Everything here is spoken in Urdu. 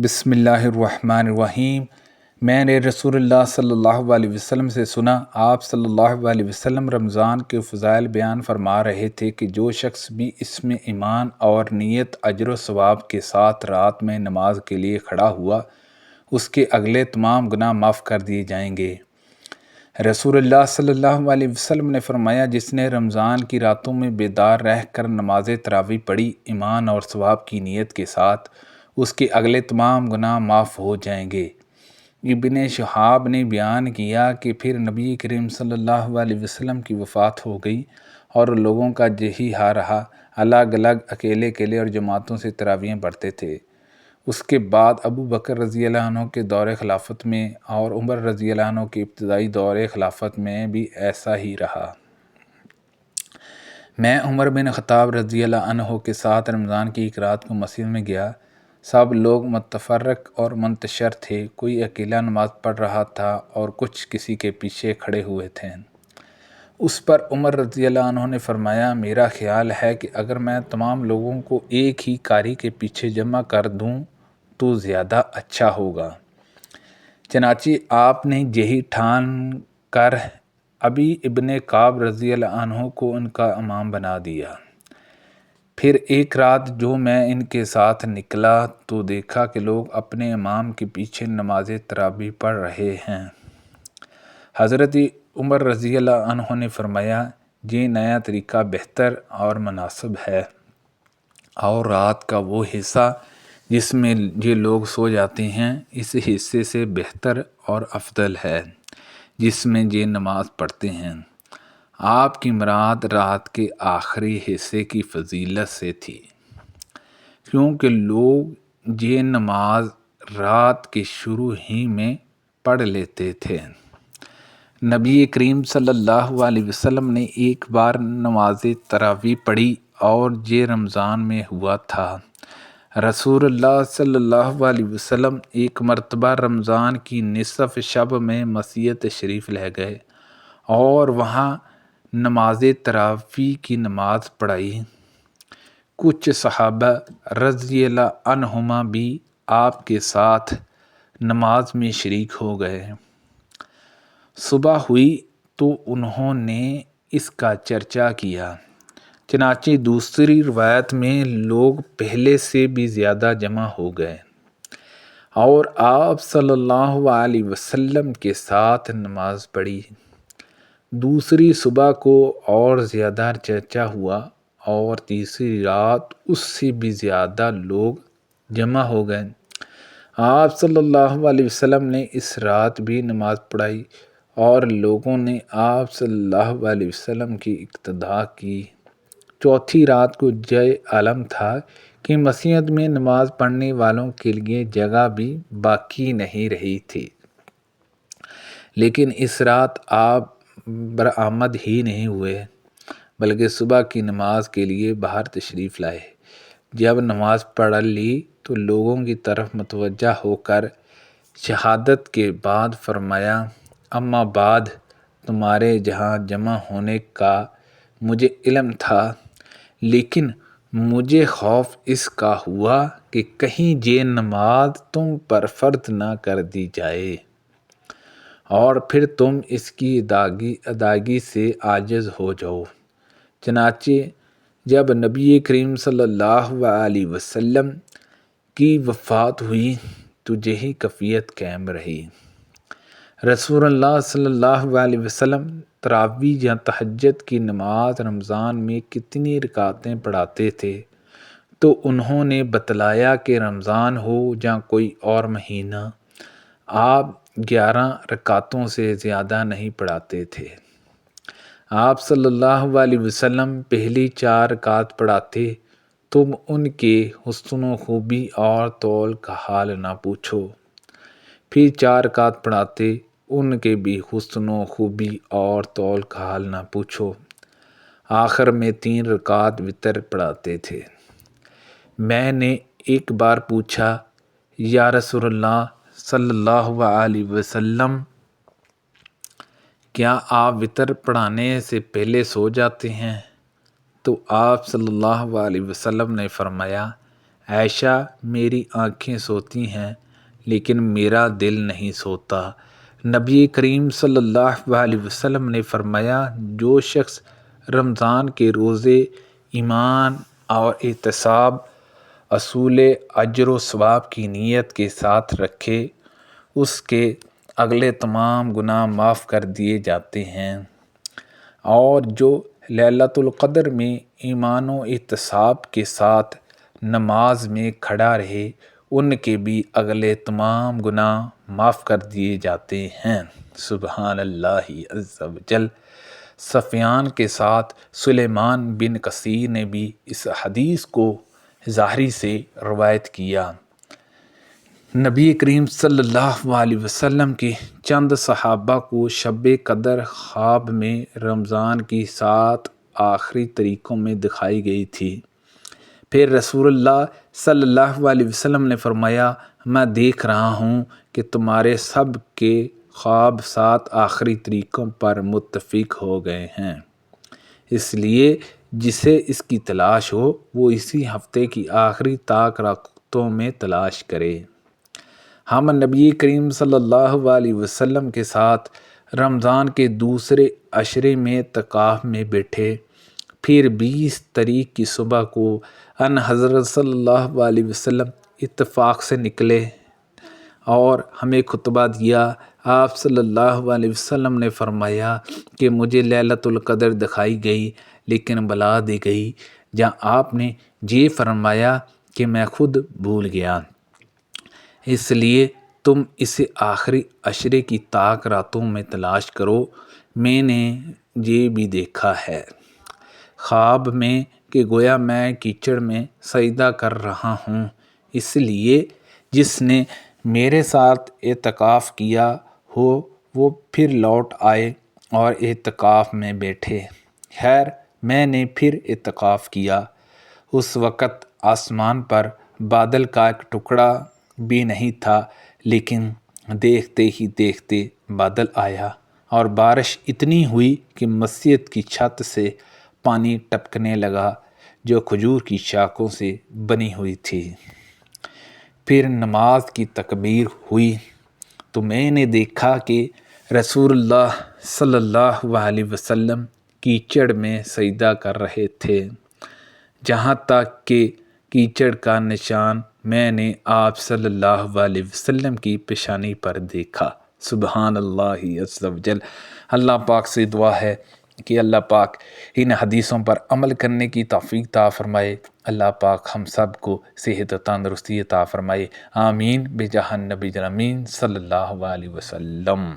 بسم اللہ الرحمن الرحیم۔ میں نے رسول اللہ صلی اللہ علیہ وسلم سے سنا، آپ صلی اللہ علیہ وسلم رمضان کے فضائل بیان فرما رہے تھے کہ جو شخص بھی اس میں ایمان اور نیت اجر و ثواب کے ساتھ رات میں نماز کے لیے کھڑا ہوا، اس کے اگلے تمام گناہ معاف کر دیے جائیں گے۔ رسول اللہ صلی اللہ علیہ وسلم نے فرمایا، جس نے رمضان کی راتوں میں بیدار رہ کر نماز تراویح پڑھی ایمان اور ثواب کی نیت کے ساتھ، اس کے اگلے تمام گناہ معاف ہو جائیں گے۔ ابن شہاب نے بیان کیا کہ پھر نبی کریم صلی اللہ علیہ وسلم کی وفات ہو گئی اور لوگوں کا یہی حال رہا، الگ الگ اکیلے اور جماعتوں سے تراویحیں پڑھتے تھے۔ اس کے بعد ابو بکر رضی اللہ عنہ کے دور خلافت میں اور عمر رضی اللہ عنہ کے ابتدائی دور خلافت میں بھی ایسا ہی رہا۔ میں عمر بن خطاب رضی اللہ عنہ کے ساتھ رمضان کی ایک رات کو مسجد میں گیا۔ سب لوگ متفرق اور منتشر تھے، کوئی اکیلا نماز پڑھ رہا تھا اور کچھ کسی کے پیچھے کھڑے ہوئے تھے۔ اس پر عمر رضی اللہ عنہ نے فرمایا، میرا خیال ہے کہ اگر میں تمام لوگوں کو ایک ہی قاری کے پیچھے جمع کر دوں تو زیادہ اچھا ہوگا۔ چنانچہ آپ نے یہی ٹھان کر ابی ابن کعب رضی اللہ عنہ کو ان کا امام بنا دیا۔ پھر ایک رات جو میں ان کے ساتھ نکلا تو دیکھا کہ لوگ اپنے امام کے پیچھے نماز تراویح پڑھ رہے ہیں۔ حضرت عمر رضی اللہ عنہ نے فرمایا، یہ نیا طریقہ بہتر اور مناسب ہے، اور رات کا وہ حصہ جس میں یہ لوگ سو جاتے ہیں اس حصے سے بہتر اور افضل ہے جس میں یہ نماز پڑھتے ہیں۔ آپ کی مراد رات کے آخری حصے کی فضیلت سے تھی، کیونکہ لوگ یہ نماز رات کے شروع ہی میں پڑھ لیتے تھے۔ نبی کریم صلی اللہ علیہ وسلم نے ایک بار نماز تراویح پڑھی اور یہ رمضان میں ہوا تھا۔ رسول اللہ صلی اللہ علیہ وسلم ایک مرتبہ رمضان کی نصف شب میں مسجد تشریف لے گئے اور وہاں نماز تراویح کی نماز پڑھائی۔ کچھ صحابہ رضی اللہ عنہما بھی آپ کے ساتھ نماز میں شریک ہو گئے۔ صبح ہوئی تو انہوں نے اس کا چرچا کیا، چنانچہ دوسری روایت میں لوگ پہلے سے بھی زیادہ جمع ہو گئے اور آپ صلی اللہ علیہ وسلم کے ساتھ نماز پڑھی۔ دوسری صبح کو اور زیادہ چرچا ہوا اور تیسری رات اس سے بھی زیادہ لوگ جمع ہو گئے۔ آپ صلی اللہ علیہ وسلم نے اس رات بھی نماز پڑھائی اور لوگوں نے آپ صلی اللہ علیہ وسلم کی اقتداء کی۔ چوتھی رات کو یہ عالم تھا کہ مسجد میں نماز پڑھنے والوں کے لیے جگہ بھی باقی نہیں رہی تھی، لیکن اس رات آپ برآمد ہی نہیں ہوئے بلکہ صبح کی نماز کے لیے باہر تشریف لائے۔ جب نماز پڑھ لی تو لوگوں کی طرف متوجہ ہو کر شہادت کے بعد فرمایا، اما بعد، تمہارے جہاں جمع ہونے کا مجھے علم تھا، لیکن مجھے خوف اس کا ہوا کہ کہیں یہ نماز تم پر فرض نہ کر دی جائے اور پھر تم اس کی ادائیگی سے عاجز ہو جاؤ۔ چنانچہ جب نبی کریم صلی اللہ علیہ وسلم کی وفات ہوئی تو یہی کیفیت قائم رہی۔ رسول اللہ صلی اللہ علیہ وسلم تراویح یا تہجد کی نماز رمضان میں کتنی رکعتیں پڑھاتے تھے تو انہوں نے بتلایا کہ رمضان ہو یا کوئی اور مہینہ، آپ 11 رکعتوں سے زیادہ نہیں پڑھاتے تھے۔ آپ صلی اللہ علیہ وسلم پہلی 4 رکعت پڑھاتے، تم ان کے حسن و خوبی اور طول کا حال نہ پوچھو۔ پھر 4 رکعت پڑھاتے، ان کے بھی حسن و خوبی اور طول کا حال نہ پوچھو۔ آخر میں 3 رکعت وتر پڑھاتے تھے۔ میں نے ایک بار پوچھا، یا رسول اللہ صلی اللہ علیہ وسلم، کیا آپ وتر پڑھانے سے پہلے سو جاتے ہیں؟ تو آپ صلی اللہ علیہ وسلم نے فرمایا، عائشہ میری آنکھیں سوتی ہیں لیکن میرا دل نہیں سوتا۔ نبی کریم صلی اللہ علیہ وسلم نے فرمایا جو شخص رمضان کے روزے ایمان اور احتساب اصول اجر و ثواب کی نیت کے ساتھ رکھے اس کے اگلے تمام گناہ معاف کر دیے جاتے ہیں، اور جو لیلۃ القدر میں ایمان و احتساب کے ساتھ نماز میں کھڑا رہے ان کے بھی اگلے تمام گناہ معاف کر دیے جاتے ہیں۔ سبحان اللہ عز و جل۔ سفیان کے ساتھ سلیمان بن کثیر نے بھی اس حدیث کو ظاہری سے روایت کیا۔ نبی کریم صلی اللہ علیہ وسلم کے چند صحابہ کو شب قدر خواب میں رمضان کی 7 آخری تاریخوں میں دکھائی گئی تھی۔ پھر رسول اللہ صلی اللہ علیہ وسلم نے فرمایا میں دیکھ رہا ہوں کہ تمہارے سب کے خواب 7 آخری تاریخوں پر متفق ہو گئے ہیں، اس لیے جسے اس کی تلاش ہو وہ اسی ہفتے کی آخری طاق راتوں میں تلاش کرے۔ ہم نبی کریم صلی اللہ علیہ وسلم کے ساتھ رمضان کے دوسرے عشرے میں اعتکاف میں بیٹھے، پھر 20 تاریخ کی صبح کو ان حضرت صلی اللہ علیہ وسلم اتفاق سے نکلے اور ہمیں خطبہ دیا۔ آپ صلی اللہ علیہ وسلم نے فرمایا کہ مجھے لیلۃ القدر دکھائی گئی لیکن بلا دی گئی، جہاں آپ نے یہ فرمایا کہ میں خود بھول گیا، اس لیے تم اسے آخری عشرے کی طاق راتوں میں تلاش کرو۔ میں نے یہ بھی دیکھا ہے خواب میں کہ گویا میں کیچڑ میں سجدہ کر رہا ہوں، اس لیے جس نے میرے ساتھ اعتکاف کیا ہو وہ پھر لوٹ آئے اور اعتکاف میں بیٹھے۔ خیر میں نے پھر اعتکاف کیا، اس وقت آسمان پر بادل کا ایک ٹکڑا بھی نہیں تھا، لیکن دیکھتے ہی دیکھتے بادل آیا اور بارش اتنی ہوئی کہ مسجد کی چھت سے پانی ٹپکنے لگا جو کھجور کی شاخوں سے بنی ہوئی تھی۔ پھر نماز کی تکبیر ہوئی تو میں نے دیکھا کہ رسول اللہ صلی اللہ علیہ وسلم کیچڑ میں سجدہ کر رہے تھے، جہاں تک کہ کیچڑ کا نشان میں نے آپ صلی اللہ علیہ وسلم کی پیشانی پر دیکھا۔ سبحان اللہ عز و جل۔ اللہ پاک سے دعا ہے کہ اللہ پاک ان حدیثوں پر عمل کرنے کی توفیق عطا فرمائے۔ اللہ پاک ہم سب کو صحت و تندرستی عطا فرمائے۔ آمین بجاہ النبی الامین صلی اللہ علیہ وسلم۔